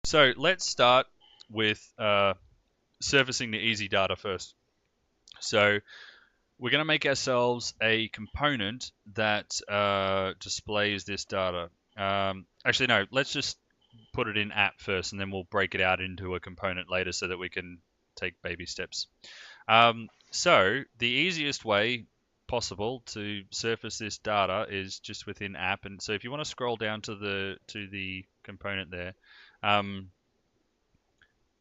So let's start with surfacing the easy data first. So we're going to make ourselves a component that displays this data. Actually, no, let's just put it in app first, and then we'll break it out into a component later so that we can take baby steps. So the easiest way possible to surface this data is just within app. And so if you want to scroll down to the component there,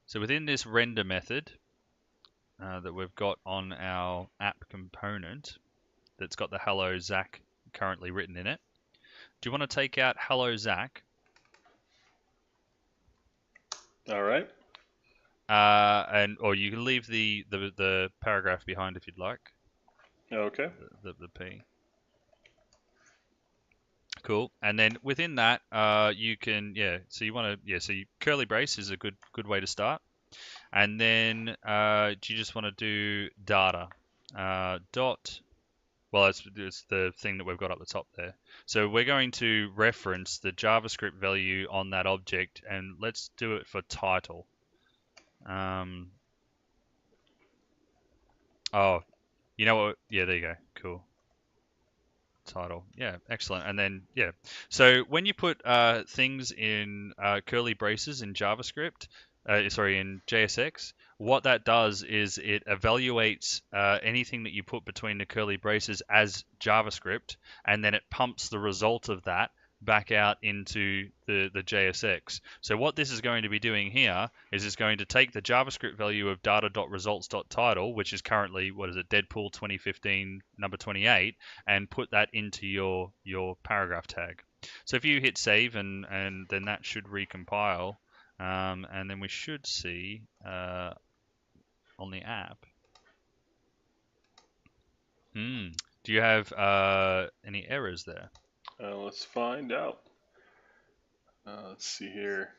so within this render method that we've got on our app component that's got the hello Zac currently written in it, do you want to take out hello Zac? All right. Or you can leave the paragraph behind if you'd like. Okay. The P. Cool. And then within that, you can So you want to so curly brace is a good way to start. And then do you just want to do data dot? Well, it's the thing that we've got up the top there. So we're going to reference the JavaScript value on that object, and let's do it for title. Oh, you know what? Yeah, there you go. Cool. Title. Yeah, excellent. And then, so when you put things in curly braces in JavaScript, in JSX, what that does is it evaluates anything that you put between the curly braces as JavaScript, and then it pumps the result of that back out into the JSX. So what this is going to be doing here is it's going to take the JavaScript value of data.results.title, which is currently, what is it, Deadpool 2015 number 28, and put that into your paragraph tag. So if you hit save and then that should recompile, and then we should see on the app. Do you have any errors there? Let's find out. Let's see here.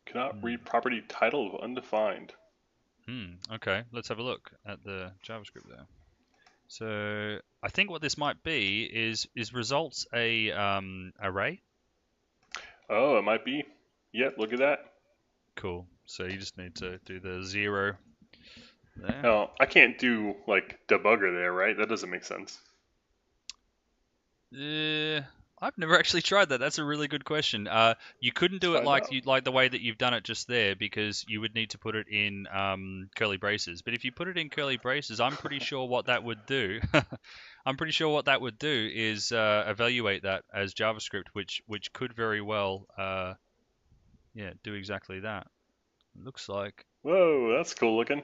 Cannot read property title of undefined. Okay, let's have a look at the JavaScript there. So I think what this might be is results a array? Oh, it might be. Yep, look at that. Cool. So you just need to do the 0 there. Now, I can't do like debugger there, right? That doesn't make sense. I've never actually tried that. That's a really good question. You couldn't Let's do it find out. like the way that you've done it just there because you would need to put it in curly braces. But if you put it in curly braces, I'm pretty sure what that would do. I'm pretty sure what that would do is evaluate that as JavaScript, which could very well do exactly that. It looks like. Whoa, that's cool looking.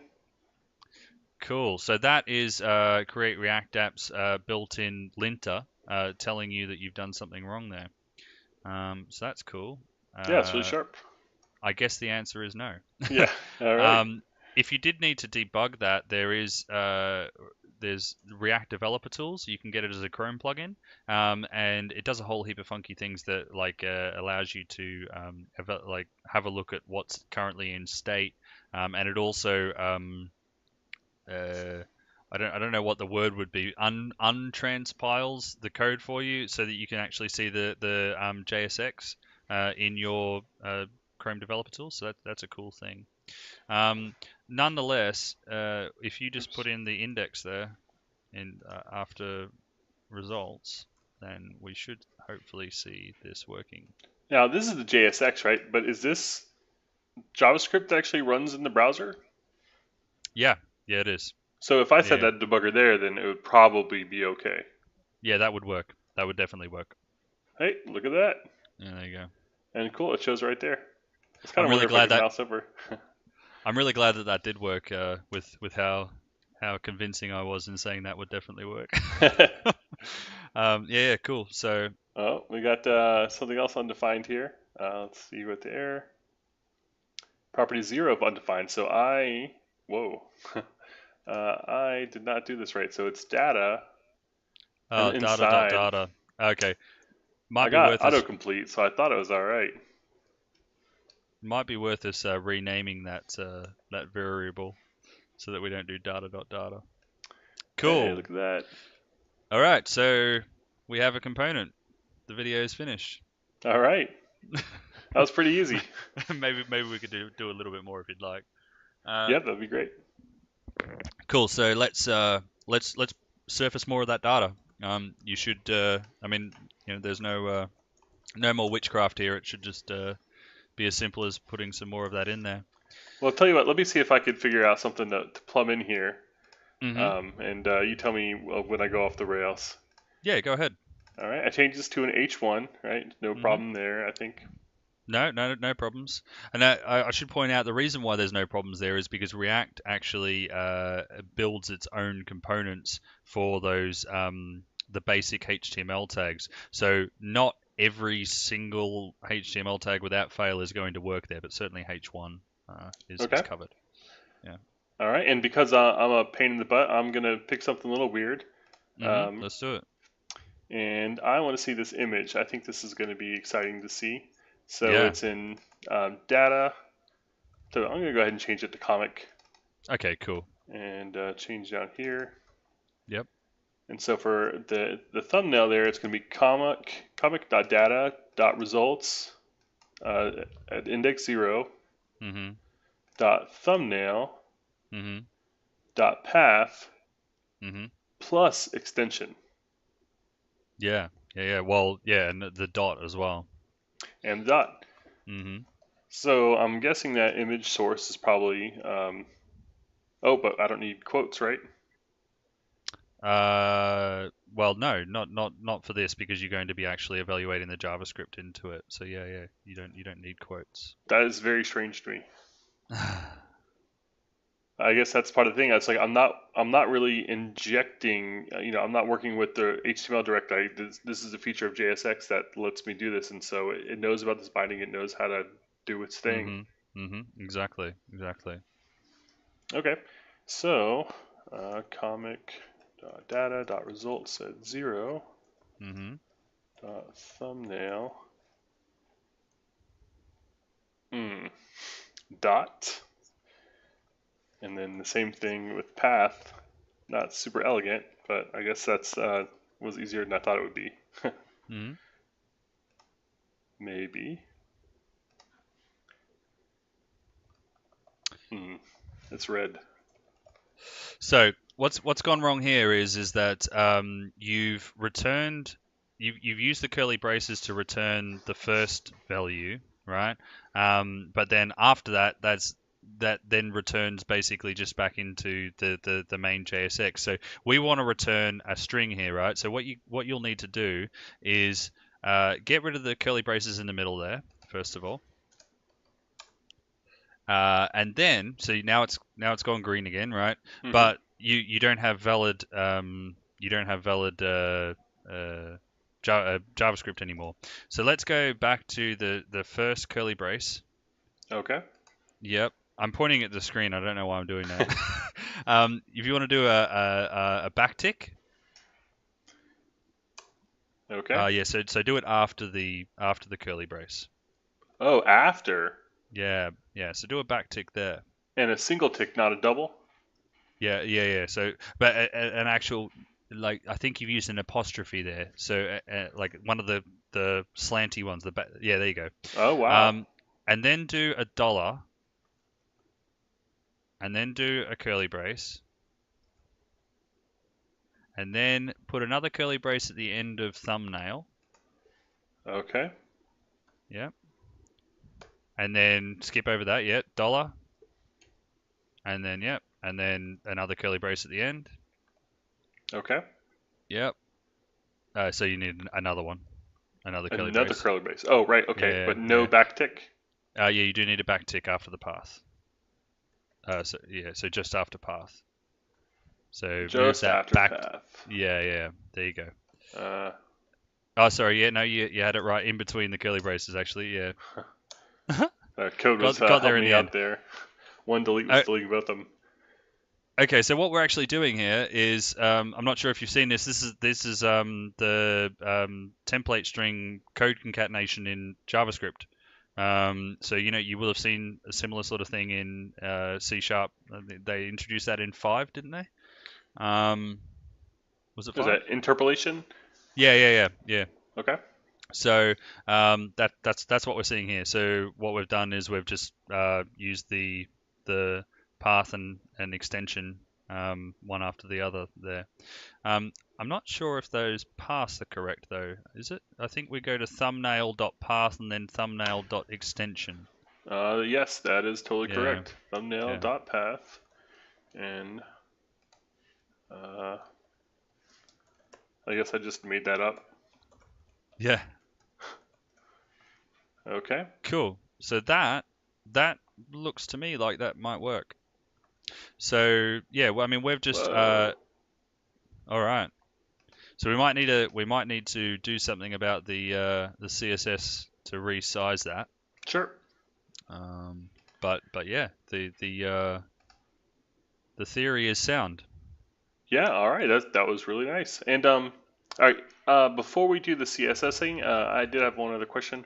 Cool. So that is Create React Apps built-in linter telling you that you've done something wrong there. So that's cool. Yeah, it's really sharp. I guess the answer is no. Yeah. All right. If you did need to debug that, there's React Developer Tools. You can get it as a Chrome plugin, and it does a whole heap of funky things that allows you to have a look at what's currently in state, and it also I don't know what the word would be. Untranspiles the code for you so that you can actually see the JSX in your Chrome Developer Tool. So that's a cool thing. Nonetheless, if you just put in the index there in after results, then we should hopefully see this working. Now, this is the JSX, right? But is this JavaScript that actually runs in the browser? Yeah, it is. So if I set Yeah, that debugger there, then it would probably be okay. yeah, that would work. That would definitely work. Hey, look at that. Yeah, there you go. And cool, it shows right there. I was kind I'm of really wondering if I glad could that mouse over. I'm really glad that did work with how convincing I was in saying that would definitely work. Yeah, cool. So Oh, we got something else undefined here. Let's see what the error. Property 0 of undefined. So whoa. I did not do this right. So it's data, and data dot inside, data. Okay, I might be got worth us autocomplete, so I thought it was all right. renaming that variable so that we don't do data dot data. Hey, Cool. look at that. All right, so we have a component. The video is finished. All right. That was pretty easy. Maybe we could do a little bit more if you'd like. Yeah, that'd be great. Cool. So let's surface more of that data. You should. I mean, there's no more witchcraft here. It should just be as simple as putting some more of that in there. Well, I'll tell you what. Let me see if I could figure out something to plumb in here. Mm-hmm. And you tell me when I go off the rails. Yeah, go ahead. All right. I changed this to an H1. Right. No Mm-hmm. problem there. I think. No problems. And I should point out the reason why there's no problems there is because React actually builds its own components for those the basic HTML tags. So not every single HTML tag without fail is going to work there, but certainly H1 is Okay. covered. Yeah. All right. And because I'm a pain in the butt, I'm gonna pick something a little weird. Let's do it. And I want to see this image. I think this is going to be exciting to see. So Yeah. it's in data. So I'm going to go ahead and change it to comic Okay, cool. and change down here. Yep. And so for the thumbnail there, it's going to be comic.data.results at index 0 Mm-hmm. dot thumbnail Mm-hmm. dot path Mm-hmm. plus extension. Yeah. Well, yeah, and the dot as well. And dot. Mm-hmm. So I'm guessing that image source is probably oh, but I don't need quotes, right? Well, no, not for this because you're going to be actually evaluating the JavaScript into it. So yeah, you don't need quotes. That is very strange to me. I guess that's part of the thing. It's like I'm not really injecting. I'm not working with the HTML directory. This is a feature of JSX that lets me do this, and so it knows about this binding. It knows how to do its thing. Exactly. Okay, so comic data results at 0 Mm-hmm. thumbnail dot, and then the same thing with path. Not super elegant, but I guess that's was easier than I thought it would be. Mm-hmm. Maybe. It's red. So what's gone wrong here is that you've used the curly braces to return the first value, right? But then after that, that then returns basically just back into the main JSX. So we want to return a string here, right? So what you'll need to do is get rid of the curly braces in the middle there, first of all. And then, so now it's gone green again, right? Mm-hmm. But you don't have valid JavaScript anymore. So let's go back to the first curly brace. Okay. Yep, I'm pointing at the screen. I don't know why I'm doing that. If you want to do a backtick, Okay. yeah. So do it after the curly brace. Oh, after. Yeah. So do a backtick there. And a single tick, not a double? Yeah. So, but an actual, like, I think you've used an apostrophe there. So, like one of the slanty ones. Yeah, there you go. Oh, wow. And then do a dollar. And then do a curly brace. And then put another curly brace at the end of thumbnail. Okay. Yeah. And then skip over that. Yeah, dollar. And then, yep. And then another curly brace at the end. Okay. Yep. So you need another one. Another curly Another brace. curly brace. Oh, right. Okay. Yeah, But no back tick? yeah, you do need a backtick after the path. So just after path. So move Just that after back. path. Yeah. There you go. Uh, Sorry. Yeah, no, you had it right in between the curly braces, actually. Yeah. Code was got there helping in me the end. out there. One delete was deleting both of them. Okay, so what we're actually doing here is, I'm not sure if you've seen this. This is the template string code concatenation in JavaScript. So you will have seen a similar sort of thing in C#. They introduced that in 5, didn't they? Was it Is 5? that interpolation? Yeah. Okay. So that's what we're seeing here. So what we've done is we've just used the path and extension one after the other there. I'm not sure if those paths are correct though. Is it? I think we go to thumbnail.path and then thumbnail.extension. Yes, that is totally Yeah, correct. Thumbnail yeah, dot path, and uh, I guess I just made that up. yeah. Okay. Cool. So that looks to me like that might work. So yeah, well, I mean we've just Whoa. all right. So we might need to do something about the CSS to resize that. Sure. But yeah, the theory is sound. Yeah. All right. That was really nice. And all right. Before we do the CSSing, I did have one other question.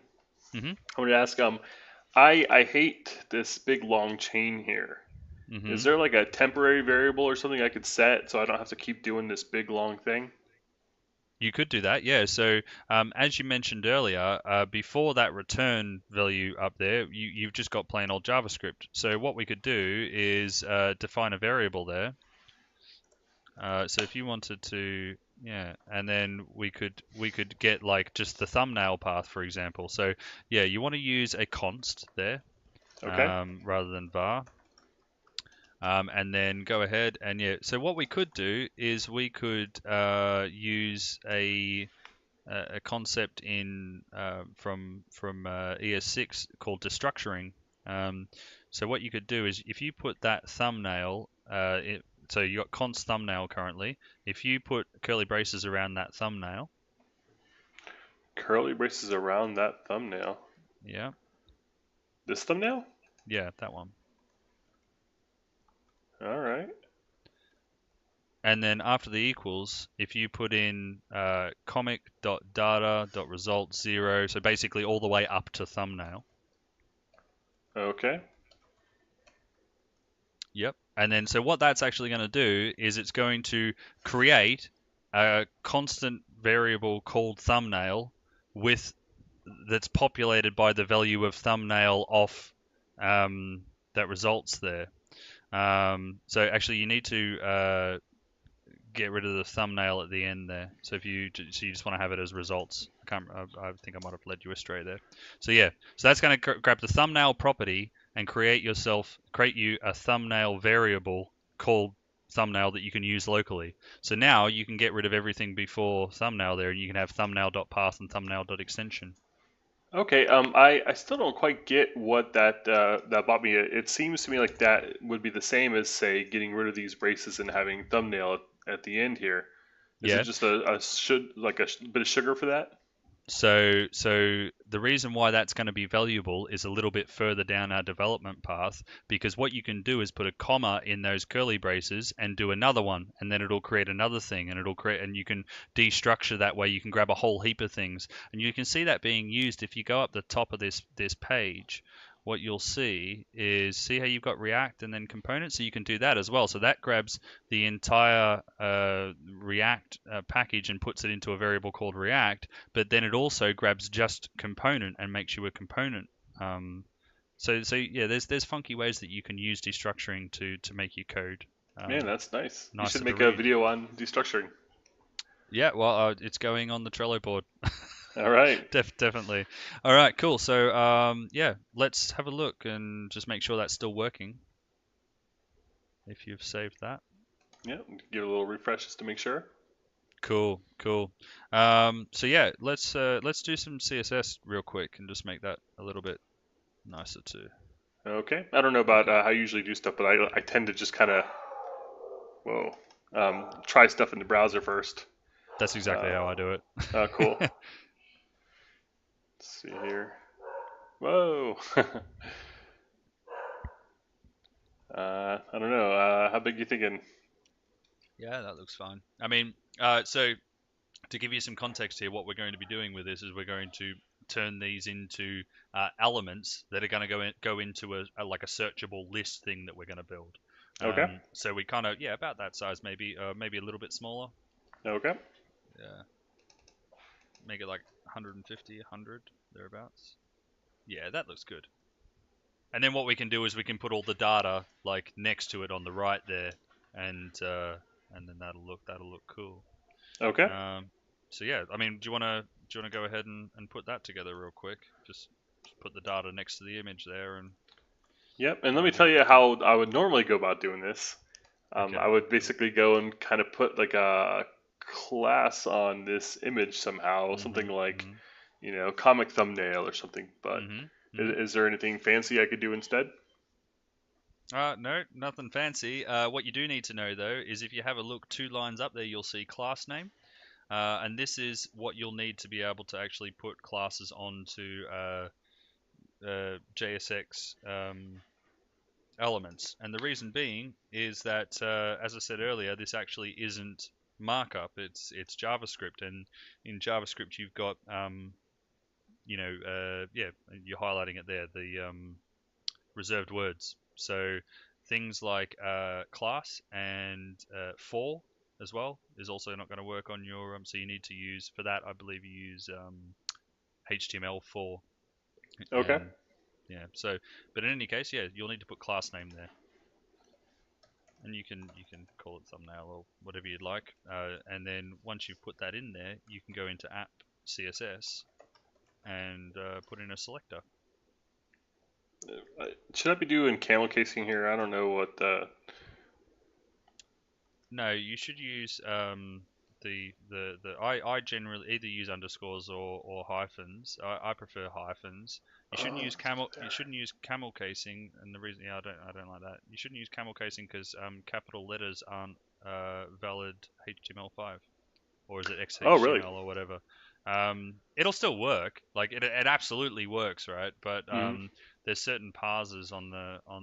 Mhm. I wanted to ask. I hate this big long chain here. Is Mhm. there like a temporary variable or something I could set so I don't have to keep doing this big long thing? You could do that, yeah. So as you mentioned earlier, before that return value up there, you've just got plain old JavaScript. So what we could do is define a variable there. So if you wanted to, yeah, and then we could get like just the thumbnail path, for example. So yeah, you want to use a const there Okay. rather than var, and then go ahead and yeah. So what we could do is we could use a concept in from ES6 called Destructuring. Um, so what you could do is if you put that thumbnail, so you got const thumbnail currently. If you put curly braces around that thumbnail, Curly braces around that thumbnail. yeah, This thumbnail? yeah, that one. All right. And then after the equals, if you put in comic.data.result 0, so basically all the way up to thumbnail. Okay. Yep. And then so what that's actually going to do is it's going to create a constant variable called thumbnail with that's populated by the value of thumbnail off that results there. So actually you need to get rid of the thumbnail at the end there. So if you so you just want to have it as results. I think I might have led you astray there. So yeah, so that's going to grab the thumbnail property and create you a thumbnail variable called thumbnail that you can use locally. So now you can get rid of everything before thumbnail there, and you can have thumbnail.path and thumbnail.extension. Okay. I still don't quite get what that bought me. It seems to me like that would be the same as say getting rid of these braces and having thumbnail at the end here. Is it Yeah. just a should like a bit of sugar for that? So the reason why that's going to be valuable is a little bit further down our development path because what you can do is put a comma in those curly braces and do another one and then it'll create another thing and it'll create and you can destructure that way you can grab a whole heap of things and you can see that being used if you go up the top of this page. What you'll see how you've got React and then components, so you can do that as well. So that grabs the entire React package and puts it into a variable called React, but then it also grabs just component and makes you a component. So yeah, there's funky ways that you can use destructuring to make your code Man, that's nice. You should nicer to make a read. video on destructuring. Yeah, well, it's going on the Trello board. All right. Definitely. All right, cool. So yeah, let's have a look and just make sure that's still working. If you've saved that. Yeah. Give it a little refresh just to make sure. Cool. So yeah, let's do some CSS real quick and just make that a little bit nicer too. Okay. I don't know about Okay. how you usually do stuff, but I tend to just kind of whoa try stuff in the browser first. That's exactly Uh, how I do cool. it. Let's see here. Whoa. I don't know. How big you thinking? Yeah, that looks fine. I mean, so to give you some context here, what we're going to be doing with this is we're going to turn these into elements that are going to go into like a searchable list thing that we're going to build. Okay. So we kind of yeah about that size maybe maybe a little bit smaller. Okay. Yeah, make it like 150, 100 thereabouts. Yeah, that looks good. And then what we can do is we can put all the data like next to it on the right there, and then that'll look cool. Okay. Um, so yeah, I mean, do you wanna go ahead and put that together real quick? Just put the data next to the image there, and Yep. And let me that'll tell look you pretty good. how I would normally go about doing this. I Okay, would cool. basically go and kind of put like a class on this image somehow, something Mhm, like, mhm, comic thumbnail or something. But mhm, mhm. is there anything fancy I could do instead? No, nothing fancy. What you do need to know though is if you have a look 2 lines up there, you'll see class name. And this is what you'll need to be able to actually put classes onto JSX elements. And the reason being is that, as I said earlier, this actually isn't markup. It's JavaScript, and in JavaScript you've got yeah, you're highlighting it there, the reserved words. So things like class and for as well is also not going to work on your. So you need to use for that. I believe you use HTML4, Okay. and yeah. So, but in any case, yeah, you'll need to put class name there, and you can call it thumbnail or whatever you'd like. And then once you've put that in there, you can go into app CSS and put in a selector. Should I be doing camel casing here? I don't know what. No, you should use the I generally either use underscores or hyphens. I prefer hyphens. You There. shouldn't use camel casing, and the reason I don't like that. You shouldn't use camel casing because capital letters aren't valid HTML5, or is it Oh, really? XHTML or whatever. It'll still work. Like it absolutely works, right? But Hmm. there's certain parsers on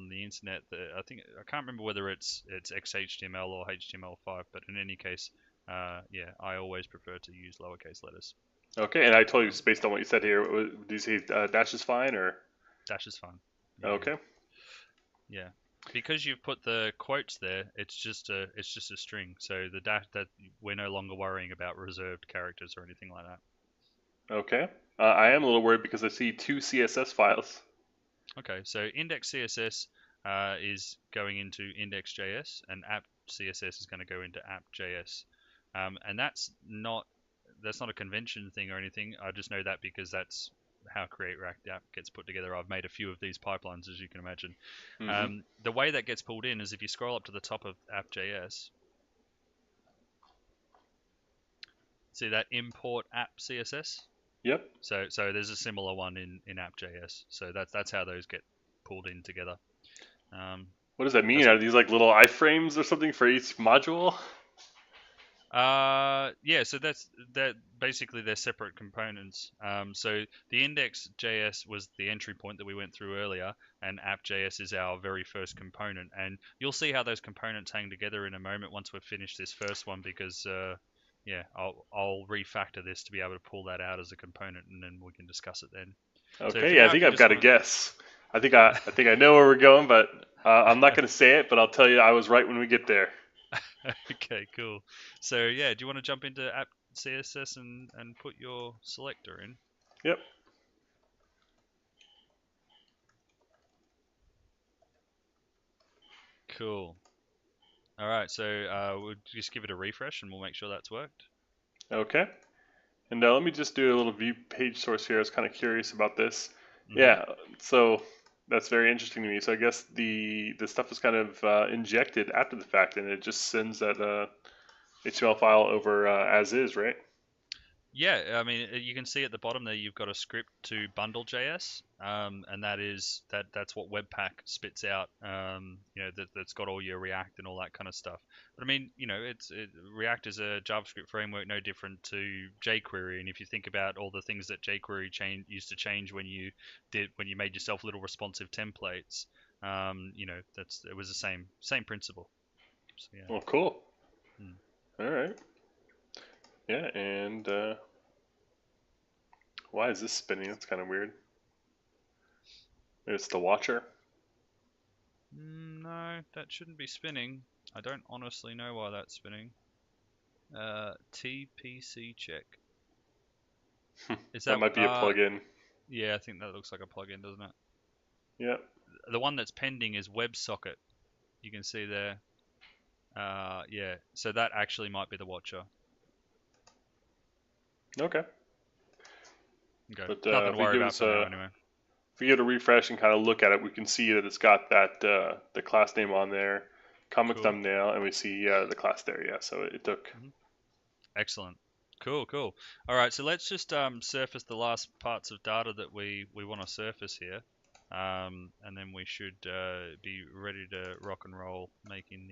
the internet that I can't remember whether it's XHTML or HTML5. But in any case, yeah, I always prefer to use lowercase letters. Okay, and I told you Um, just based on what you said here. Do you say dash is fine or? Dash is fine. Yeah, Okay. yeah. Because you've put the quotes there, it's just a string. So the dash that we're no longer worrying about reserved characters or anything like that. Okay. I am a little worried because I see two CSS files. Okay, so index CSS is going into index.js, and app CSS is going to go into app.js, and that's not a convention thing or anything. I just know that because that's how Create React App gets put together. I've made a few of these pipelines, as you can imagine. Hmm. The way that gets pulled in is if you scroll up to the top of app.js, see that import app CSS. Yep. So there's a similar one in app.js. So that's how those get pulled in together. Um, What does that mean? as Are these like little iframes or something for each module? Yeah, so that basically they're separate components. So the index.js was the entry point that we went through earlier, and app.js is our very first component. And you'll see how those components hang together in a moment once we've finished this first one, because yeah, I'll refactor this to be able to pull that out as a component, and then we can discuss it then. So for Okay, yeah, I now, think if you I've just got a want guess. I think I know where we're going, but I'm not going to say it. But I'll tell you, I was right when we get there. to, okay, cool. So yeah, do you want to jump into app CSS and put your selector in? Yep. Cool. All right, so we'll just give it a refresh and we'll make sure that's worked. Okay. And let me just do a little view page source here. I was kind of curious about this. Hmm. Yeah. So that's very interesting to me. So I guess the stuff is kind of injected after the fact, and it just sends that HTML file over as is, right? Yeah, I mean, you can see at the bottom there you've got a script to bundle JS, and that's what Webpack spits out. That's got all your React and all that kind of stuff. But I mean, React is a JavaScript framework, no different to jQuery. And if you think about all the things that jQuery used to change when you made yourself little responsive templates, it was the same principle. So yeah. Well, cool. Hmm. All right. Yeah. And why is this spinning? That's kind of weird. It's the watcher. No, that shouldn't be spinning. I don't honestly know why that's spinning. TPC check. Is That that might be a plugin. yeah, I think that looks like a plugin, doesn't it? Yeah. The one that's pending is WebSocket. You can see there. Yeah, so that actually might be the watcher. Okay. Okay, But nothing to worry about for now anyway. if we give it a refresh and kind of look at it, we can see that it's got that the class name on there, comic Cool. thumbnail, and we see the class there. Yeah. So it took. Hmm. Excellent. Cool, cool. All right, so let's just surface the last parts of data that we want to surface here, and then we should be ready to rock and roll making